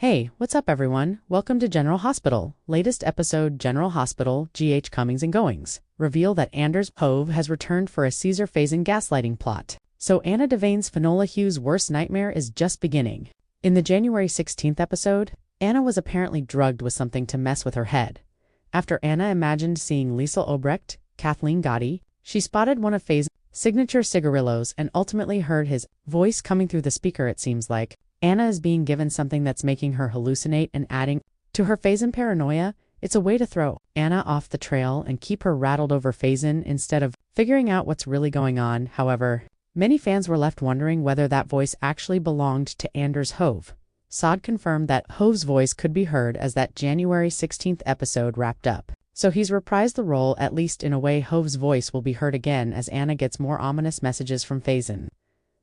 Hey, what's up everyone? Welcome to General Hospital. Latest episode General Hospital, GH Comings and Goings. Reveal that Anders Hove has returned for a Cesar Faison gaslighting plot. So Anna Devane's Finola Hugh's worst nightmare is just beginning. In the January 16th episode, Anna was apparently drugged with something to mess with her head. After Anna imagined seeing Liesl Obrecht, Kathleen Gotti, she spotted one of Faison's signature cigarillos and ultimately heard his voice coming through the speaker. It seems like Anna is being given something that's making her hallucinate and adding to her Faison paranoia. It's a way to throw Anna off the trail and keep her rattled over Faison instead of figuring out what's really going on. However, many fans were left wondering whether that voice actually belonged to Anders Hove. Sod confirmed that Hove's voice could be heard as that January 16th episode wrapped up. So he's reprised the role, at least in a way. Hove's voice will be heard again as Anna gets more ominous messages from Faison.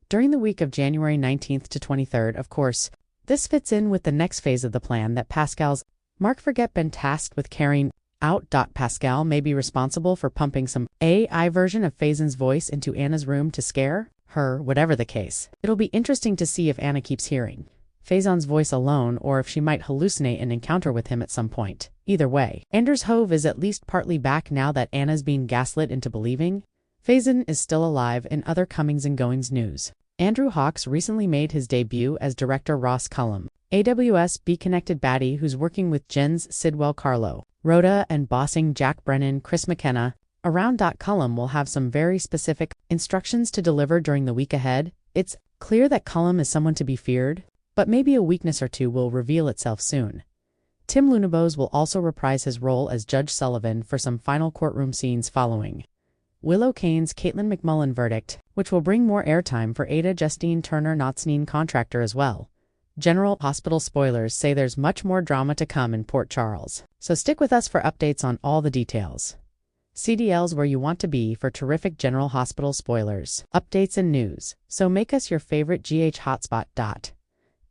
During the week of January 19th to 23rd, of course, this fits in with the next phase of the plan that Pascal's Mark Forget been tasked with carrying out. Pascal may be responsible for pumping some AI version of Faison's voice into Anna's room to scare her, whatever the case. It'll be interesting to see if Anna keeps hearing Faison's voice alone or if she might hallucinate an encounter with him at some point. Either way, Anders Hove is at least partly back now that Anna's being gaslit into believing Faison is still alive. In other comings and goings news, Andrew Hawks recently made his debut as director Ross Cullum, AWS Be-Connected baddie who's working with Jens Sidwell Carlo, Rhoda and bossing Jack Brennan, Chris McKenna around. Cullum will have some very specific instructions to deliver during the week ahead. It's clear that Cullum is someone to be feared, but maybe a weakness or two will reveal itself soon. Tim Lunabose will also reprise his role as Judge Sullivan for some final courtroom scenes following Willow Kane's Caitlin McMullen verdict, which will bring more airtime for Ada Justine Turner Notsneen contractor as well. General Hospital spoilers say there's much more drama to come in Port Charles, so stick with us for updates on all the details. CDL's where you want to be for terrific General Hospital spoilers, updates and news, so make us your favorite GH hotspot.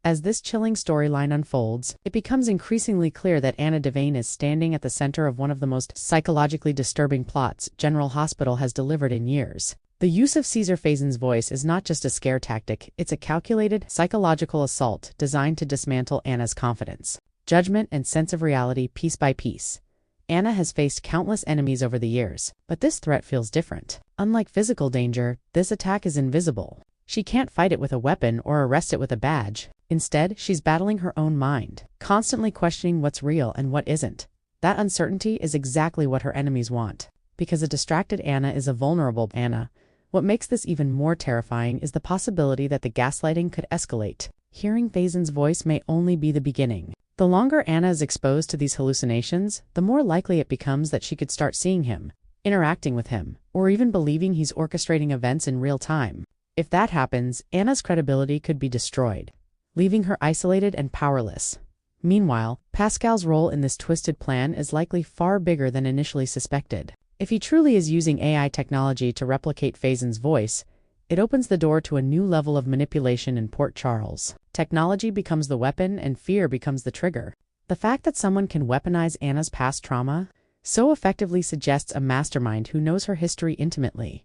As this chilling storyline unfolds, it becomes increasingly clear that Anna Devane is standing at the center of one of the most psychologically disturbing plots General Hospital has delivered in years. The use of Cesar Faison's voice is not just a scare tactic, it's a calculated, psychological assault designed to dismantle Anna's confidence, judgment, and sense of reality piece by piece. Anna has faced countless enemies over the years, but this threat feels different. Unlike physical danger, this attack is invisible. She can't fight it with a weapon or arrest it with a badge. Instead, she's battling her own mind, constantly questioning what's real and what isn't. That uncertainty is exactly what her enemies want. Because a distracted Anna is a vulnerable Anna. What makes this even more terrifying is the possibility that the gaslighting could escalate. Hearing Faison's voice may only be the beginning. The longer Anna is exposed to these hallucinations, the more likely it becomes that she could start seeing him, interacting with him, or even believing he's orchestrating events in real time. If that happens, Anna's credibility could be destroyed, leaving her isolated and powerless. Meanwhile, Pascal's role in this twisted plan is likely far bigger than initially suspected. If he truly is using AI technology to replicate Faison's voice, it opens the door to a new level of manipulation in Port Charles. Technology becomes the weapon and fear becomes the trigger. The fact that someone can weaponize Anna's past trauma so effectively suggests a mastermind who knows her history intimately.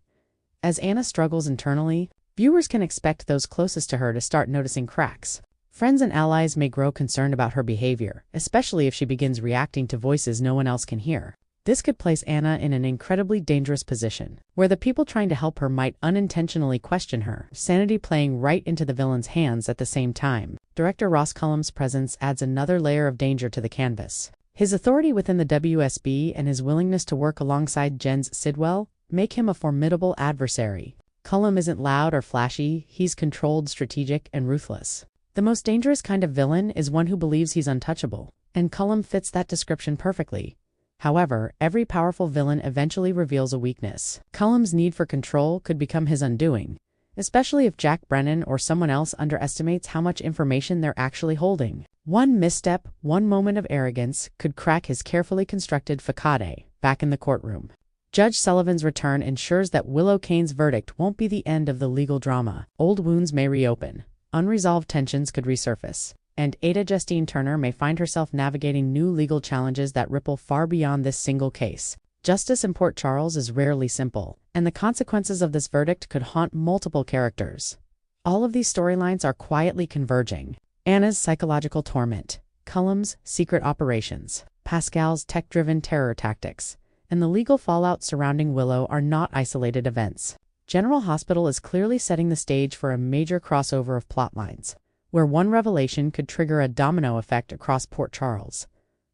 As Anna struggles internally, viewers can expect those closest to her to start noticing cracks. Friends and allies may grow concerned about her behavior, especially if she begins reacting to voices no one else can hear. This could place Anna in an incredibly dangerous position, where the people trying to help her might unintentionally question her sanity, playing right into the villain's hands at the same time. Director Ross Cullum's presence adds another layer of danger to the canvas. His authority within the WSB and his willingness to work alongside Jens Sidwell make him a formidable adversary. Cullum isn't loud or flashy, he's controlled, strategic, and ruthless. The most dangerous kind of villain is one who believes he's untouchable, and Cullum fits that description perfectly. However, every powerful villain eventually reveals a weakness. Cullum's need for control could become his undoing, especially if Jack Brennan or someone else underestimates how much information they're actually holding. One misstep, one moment of arrogance, could crack his carefully constructed facade. Back in the courtroom, Judge Sullivan's return ensures that Willow Kane's verdict won't be the end of the legal drama. Old wounds may reopen, unresolved tensions could resurface, and Ada Justine Turner may find herself navigating new legal challenges that ripple far beyond this single case. Justice in Port Charles is rarely simple, and the consequences of this verdict could haunt multiple characters. All of these storylines are quietly converging, Anna's psychological torment, Cullum's secret operations, Pascal's tech-driven terror tactics, and the legal fallout surrounding Willow are not isolated events. General Hospital is clearly setting the stage for a major crossover of plotlines, where one revelation could trigger a domino effect across Port Charles.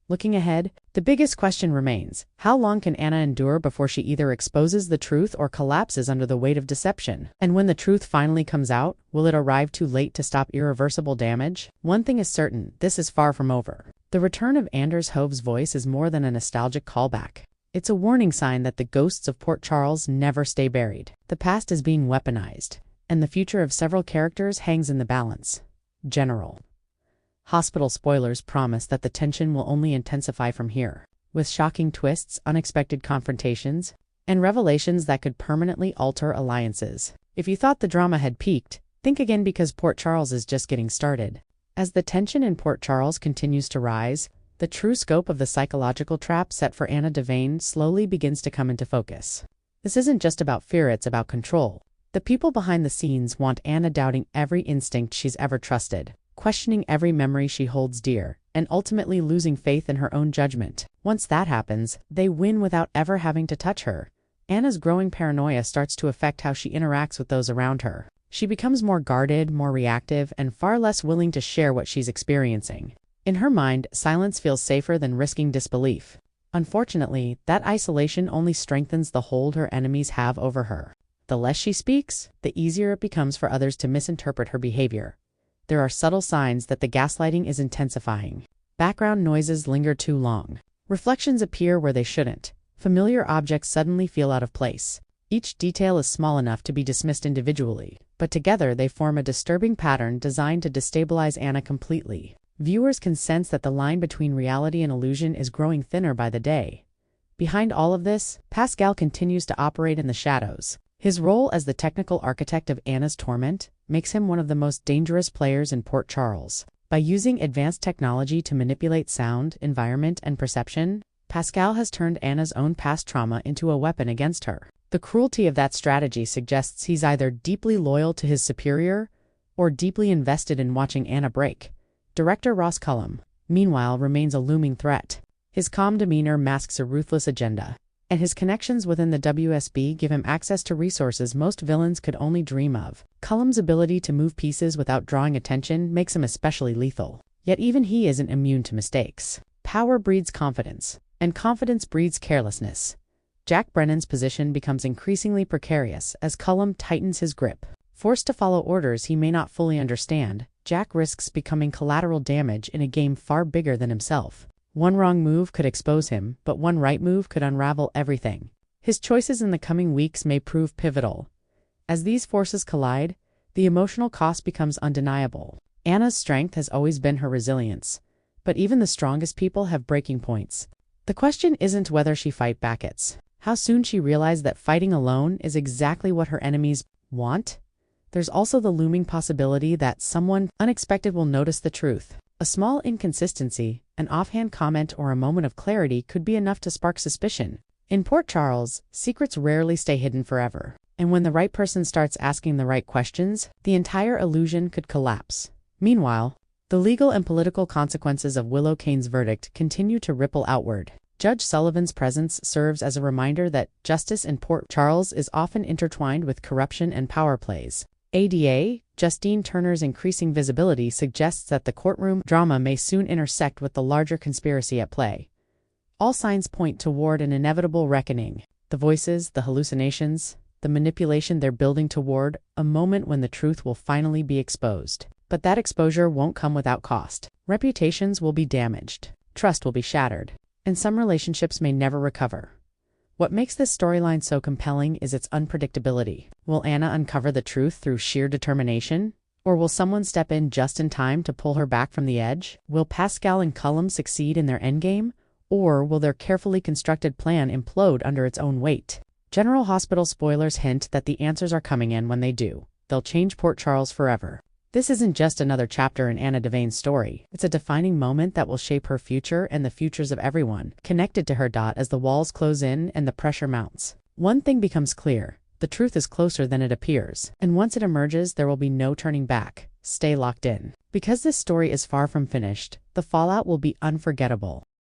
Looking ahead, the biggest question remains: how long can Anna endure before she either exposes the truth or collapses under the weight of deception? And when the truth finally comes out, will it arrive too late to stop irreversible damage? One thing is certain: this is far from over. The return of Anders Hove's voice is more than a nostalgic callback. It's a warning sign that the ghosts of Port Charles never stay buried. The past is being weaponized, and the future of several characters hangs in the balance. General Hospital spoilers promise that the tension will only intensify from here, with shocking twists, unexpected confrontations, and revelations that could permanently alter alliances. If you thought the drama had peaked, think again, because Port Charles is just getting started. As the tension in Port Charles continues to rise, the true scope of the psychological trap set for Anna Devane slowly begins to come into focus. This isn't just about fear, it's about control. The people behind the scenes want Anna doubting every instinct she's ever trusted, questioning every memory she holds dear, and ultimately losing faith in her own judgment. Once that happens, they win without ever having to touch her. Anna's growing paranoia starts to affect how she interacts with those around her. She becomes more guarded, more reactive, and far less willing to share what she's experiencing. In her mind, silence feels safer than risking disbelief. Unfortunately, that isolation only strengthens the hold her enemies have over her. The less she speaks, the easier it becomes for others to misinterpret her behavior. There are subtle signs that the gaslighting is intensifying. Background noises linger too long. Reflections appear where they shouldn't. Familiar objects suddenly feel out of place. Each detail is small enough to be dismissed individually, but together they form a disturbing pattern designed to destabilize Anna completely. Viewers can sense that the line between reality and illusion is growing thinner by the day. Behind all of this, Pascal continues to operate in the shadows. His role as the technical architect of Anna's torment makes him one of the most dangerous players in Port Charles. By using advanced technology to manipulate sound, environment, and perception, Pascal has turned Anna's own past trauma into a weapon against her. The cruelty of that strategy suggests he's either deeply loyal to his superior or deeply invested in watching Anna break. Director Ross Cullum, meanwhile, remains a looming threat. His calm demeanor masks a ruthless agenda, and his connections within the WSB give him access to resources most villains could only dream of. Cullum's ability to move pieces without drawing attention makes him especially lethal. Yet even he isn't immune to mistakes. Power breeds confidence, and confidence breeds carelessness. Jack Brennan's position becomes increasingly precarious as Cullum tightens his grip. Forced to follow orders he may not fully understand, Jack risks becoming collateral damage in a game far bigger than himself. One wrong move could expose him, but one right move could unravel everything. His choices in the coming weeks may prove pivotal. As these forces collide, the emotional cost becomes undeniable. Anna's strength has always been her resilience, but even the strongest people have breaking points. The question isn't whether she fight back, it's how soon she realizes that fighting alone is exactly what her enemies want. There's also the looming possibility that someone unexpected will notice the truth. A small inconsistency, an offhand comment, or a moment of clarity could be enough to spark suspicion. In Port Charles, secrets rarely stay hidden forever, and when the right person starts asking the right questions, the entire illusion could collapse. Meanwhile, the legal and political consequences of Willow Kane's verdict continue to ripple outward. Judge Sullivan's presence serves as a reminder that justice in Port Charles is often intertwined with corruption and power plays. ADA, Justine Turner's increasing visibility suggests that the courtroom drama may soon intersect with the larger conspiracy at play. All signs point toward an inevitable reckoning. The voices, the hallucinations, the manipulation, they're building toward a moment when the truth will finally be exposed. But that exposure won't come without cost. Reputations will be damaged, trust will be shattered, and some relationships may never recover. What makes this storyline so compelling is its unpredictability. Will Anna uncover the truth through sheer determination? Or will someone step in just in time to pull her back from the edge? Will Pascal and Cullum succeed in their endgame? Or will their carefully constructed plan implode under its own weight? General Hospital spoilers hint that the answers are coming, in when they do, they'll change Port Charles forever. This isn't just another chapter in Anna Devane's story. It's a defining moment that will shape her future and the futures of everyone connected to her. As the walls close in and the pressure mounts, one thing becomes clear: the truth is closer than it appears, and once it emerges, there will be no turning back. Stay locked in. Because this story is far from finished, the fallout will be unforgettable.